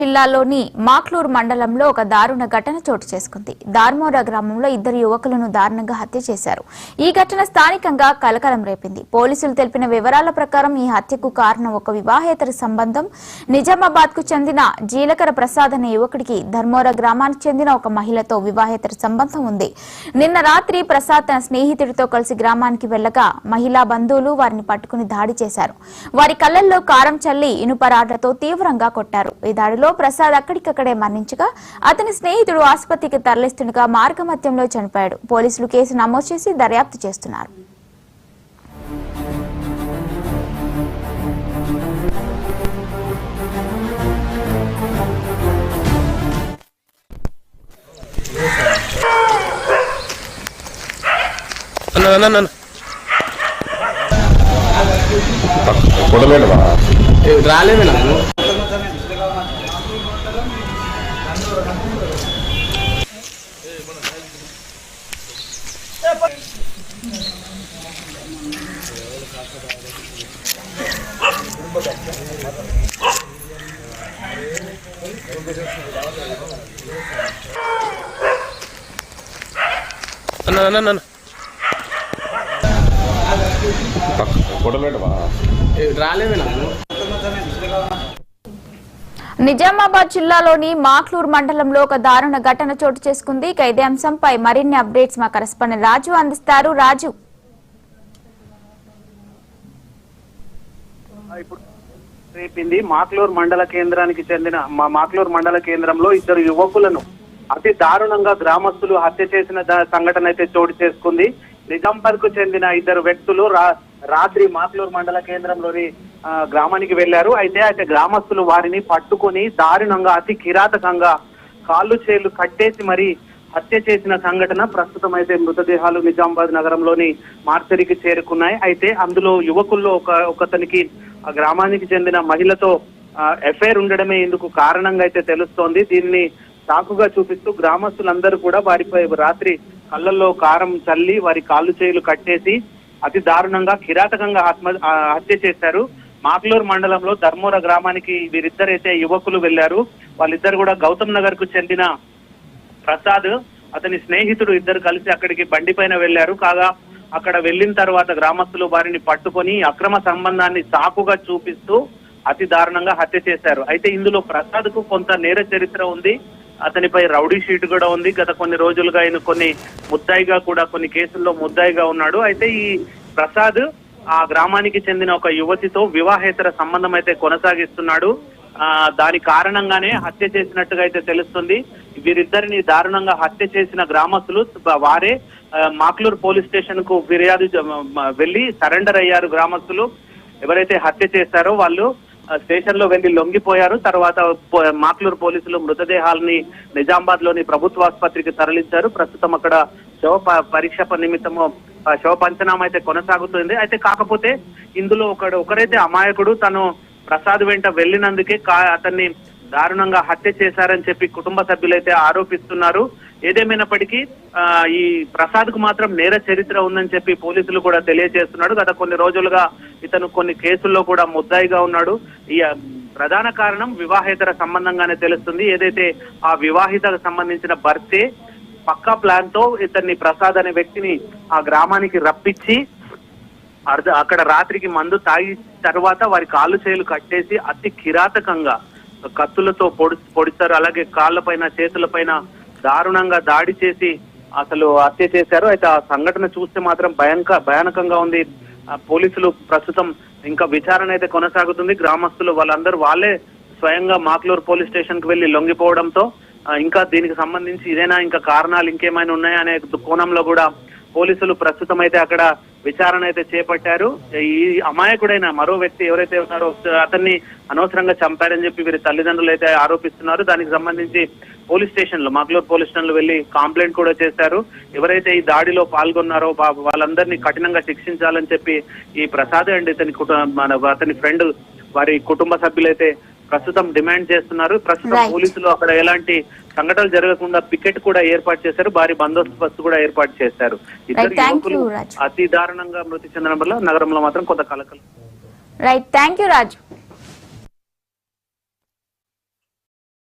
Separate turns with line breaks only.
జిల్లాలోని మాక్లూరు మండలంలో ఒక దారుణ ఘటన చోటు చేసుకుంది. దార్మోరా గ్రామంలో ఇద్దరు యువకులను దారుణంగా హత్య చేశారు. ఈ ఘటన స్థానికంగా కలకలం రేపింది. పోలీసులు తెలిపిన వివరాల ప్రకారం ఈ హత్యకు కారణం ఒక వివాహేతర సంబంధం. నిజామాబాద్ కు చెందిన జీలకర ప్రసాద్ అనే యువకుడికి ధర్మోరా గ్రామానికి చెందిన ఒక మహిళతో వివాహేతర సంబంధం ఉంది. నిన్న రాత్రి ప్రసాద్ తన స్నేహితుడితో కలిసి గ్రామానికి వెళ్లగా మహిళా బంధువులు వారిని పట్టుకుని దాడి చేశారు. వారి కళ్లల్లో కారం చల్లి ఇనుపరాడ్లతో తీవ్రంగా కొట్టారు. ఈ దాడిలో ప్రసాద్ అక్కడికక్కడే మరణించగా అతని స్నేహితుడు ఆసుపత్రికి తరలిస్తుండగా మార్గమధ్యంలో చనిపోయాడు. పోలీసులు కేసు నమోదు చేసి దర్యాప్తు చేస్తున్నారు. నిజామాబాద్ జిల్లాలోని మాక్లూరు మండలంలో ఒక దారుణ ఘటన చోటు చేసుకుంది. ఇదే అంశంపై మరిన్ని అప్డేట్స్ మా కరెస్పాండెంట్ రాజు అందిస్తారు. రాజు,
రేపింది మాక్లూరు మండల కేంద్రానికి చెందిన మాక్లూరు మండల కేంద్రంలో ఇద్దరు యువకులను అతి దారుణంగా గ్రామస్తులు హత్య చేసిన సంఘటన అయితే చోటు చేసుకుంది. నిజాంపర్ కు చెందిన ఇద్దరు వ్యక్తులు రాత్రి మాక్లూరు మండల కేంద్రంలోని గ్రామానికి వెళ్లారు. అయితే గ్రామస్తులు వారిని పట్టుకొని దారుణంగా అతి కిరాతకంగా కాళ్ళు చేళ్లు కట్టేసి మరి హత్య చేసిన సంఘటన ప్రస్తుతం అయితే మృతదేహాలు నిజామాబాద్ నగరంలోని మార్చరికి చేరుకున్నాయి. అయితే అందులో యువకుల్లో ఒకతనికి ఆ గ్రామానికి చెందిన మహిళతో ఎఫ్ఐఆర్ ఉండడమే ఇందుకు కారణంగా అయితే తెలుస్తోంది. దీన్ని సాకుగా చూపిస్తూ గ్రామస్తులందరూ కూడా వారిపై రాత్రి కళ్ళల్లో కారం చల్లి వారి కాళ్ళు చేయులు కట్టేసి అతి దారుణంగా కిరాతకంగా హత్య చేశారు. మాక్లూరు మండలంలో ధర్మోర గ్రామానికి వీరిద్దరైతే యువకులు వెళ్లారు. వాళ్ళిద్దరు కూడా గౌతమ్ నగర్ కు చెందిన ప్రసాద్ అతని స్నేహితుడు ఇద్దరు కలిసి అక్కడికి బండి పైన వెళ్లారు. కాగా అక్కడ వెళ్లిన తర్వాత గ్రామస్తులు వారిని పట్టుకొని అక్రమ సంబంధాన్ని సాకుగా చూపిస్తూ అతి దారుణంగా హత్య చేశారు. అయితే ఇందులో ప్రసాద్ కు కొంత నేర చరిత్ర ఉంది. అతనిపై రౌడీ షీట్ కూడా ఉంది. గత కొన్ని రోజులుగా ఆయన కొన్ని కేసుల్లో ముద్దాయిగా ఉన్నాడు. అయితే ఈ ప్రసాద్ ఆ గ్రామానికి చెందిన ఒక యువతితో వివాహేతర సంబంధం అయితే కొనసాగిస్తున్నాడు. దాని కారణంగానే హత్య చేసినట్టుగా అయితే తెలుస్తుంది. వీరిద్దరిని దారుణంగా హత్య చేసిన గ్రామస్తులు వారే మాక్లూరు పోలీస్ స్టేషన్ కు ఫిర్యాదు వెళ్లి సరెండర్ అయ్యారు. గ్రామస్తులు ఎవరైతే హత్య చేశారో వాళ్ళు స్టేషన్ లో వెళ్లి లొంగిపోయారు. తర్వాత మాక్లూరు పోలీసులు మృతదేహాలని నిజామాబాద్ లోని ప్రభుత్వ ఆసుపత్రికి తరలించారు. ప్రస్తుతం అక్కడ శవ పరీక్ష నిమిత్తము శవ పంచనామా అయితే కొనసాగుతుంది. అయితే కాకపోతే ఇందులో ఒకరైతే అమాయకుడు తను ప్రసాద్ వెంట వెళ్లినందుకే అతన్ని దారుణంగా హత్య చేశారని చెప్పి కుటుంబ సభ్యులైతే ఆరోపిస్తున్నారు. ఏదేమైనప్పటికీ ఈ ప్రసాద్ కు మాత్రం నేర చరిత్ర ఉందని చెప్పి పోలీసులు కూడా తెలియజేస్తున్నాడు. గత కొన్ని రోజులుగా ఇతను కొన్ని కేసుల్లో కూడా ముద్దాయిగా ఉన్నాడు. ఈ ప్రధాన కారణం వివాహేతర సంబంధంగానే తెలుస్తుంది. ఏదైతే ఆ వివాహితకు సంబంధించిన భర్తే పక్కా ప్లాన్ తో ఇతన్ని ప్రసాద్ అనే వ్యక్తిని ఆ గ్రామానికి రప్పించి అక్కడ రాత్రికి మందు తాగి తర్వాత వారి కాళ్ళు చేతులు కట్టేసి అతి కిరాతకంగా కత్తులతో పొడిస్తారు. అలాగే కాళ్ళపైన చేతులపైన దారుణంగా దాడి చేసి అసలు హత్య చేశారు. అయితే ఆ సంఘటన చూస్తే మాత్రం భయానకంగా ఉంది. పోలీసులు ప్రస్తుతం ఇంకా విచారణ అయితే కొనసాగుతుంది. గ్రామస్తులు వాళ్ళే స్వయంగా మాక్లూరు పోలీస్ స్టేషన్ కు వెళ్లి లొంగిపోవడంతో ఇంకా దీనికి సంబంధించి ఇదేనా ఇంకా కారణాలు ఇంకేమైనా ఉన్నాయా అనే కోణంలో కూడా పోలీసులు ప్రస్తుతం అయితే అక్కడ విచారణ అయితే చేపట్టారు. ఈ అమాయకుడైన మరో వ్యక్తి ఎవరైతే ఉన్నారో అతన్ని అనవసరంగా చంపారని చెప్పి వీరి తల్లిదండ్రులు అయితే ఆరోపిస్తున్నారు. దానికి సంబంధించి పోలీస్ స్టేషన్ లో మాక్లూరు పోలీస్ స్టేషన్ లో వెళ్లి కంప్లైంట్ కూడా చేశారు. ఎవరైతే ఈ దాడిలో పాల్గొన్నారో వాళ్ళందరినీ కఠినంగా శిక్షించాలని చెప్పి ఈ ప్రసాద్ అండ్ అతని ఫ్రెండ్ వారి కుటుంబ సభ్యులైతే ప్రస్తుతం డిమాండ్ చేస్తున్నారు. ప్రస్తుతం పోలీసులు అక్కడ ఎలాంటి సంఘటనలు జరగకుండా పికెట్ కూడా ఏర్పాటు చేశారు, భారీ బందోబస్తు కూడా ఏర్పాటు చేశారు. ఇద్దరు యువకులు అతి దారుణంగా మృతి చెందడం వల్ల నగరంలో మాత్రం కొంత కలకలం.
Right, thank you Raju.